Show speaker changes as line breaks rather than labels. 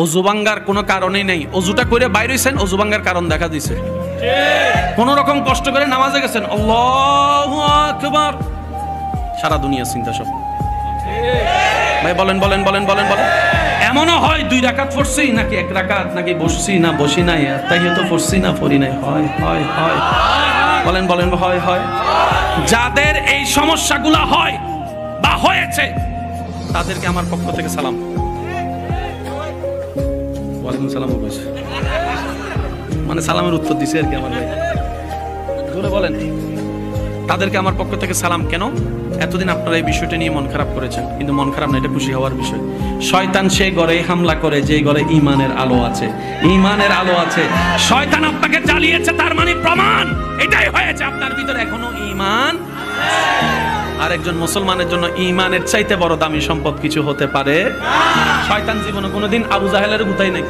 অজু ভাঙ্গার কোনো কারণই নেই, অজুটা করে বাইরে হইছেন, অজু ভাঙ্গার কারণ দেখা দিছে। কোন রকম কষ্ট করে নামাজে গেছেন, আল্লাহু আকবার, সারা দুনিয়া চিন্তা সব। ভাই বলেন বলেন বলেন বলেন বলেন, এমনও হয় 2 রাকাত পড়ছি নাকি 1 রাকাত, নাকি বসছি না বসি নাই, তাহিয়াত পড়ছি না পড়ি নাই, হয় হয় হয়, বলেন বলেন, হয় হয়। যাদের এই সমস্যাগুলো হয় বা হয়েছে তাদেরকে আমার পক্ষ থেকে সালাম। ওয়ালাইকুম সালাম বলেছে, মানে সালামের উত্তর দিছে আর কি আমার ভাই, জোরে বলেন। তাদেরকে আমার পক্ষ থেকে সালাম। কেন? এতদিন আপনারা এই বিষয়টা নিয়ে মন খারাপ করেছেন, কিন্তু মন খারাপ না, এটা খুশি হওয়ার বিষয়। শয়তান সেই ঘরে হামলা করে যে ঘরে ঈমানের আলো আছে, ঈমানের আলো আছে। শয়তান আপনাকে জ্বালিয়েছে, তার মানে প্রমাণ এটাই হয়েছে আপনার ভিতরে এখনো ঈমান। আর একজন মুসলমানের জন্য ঈমানের চাইতে বড় দামি সম্পদ কিছু হতে পারে না। শয়তান জীবনে কোনোদিন আবু জাহেলের গুতাই নাই।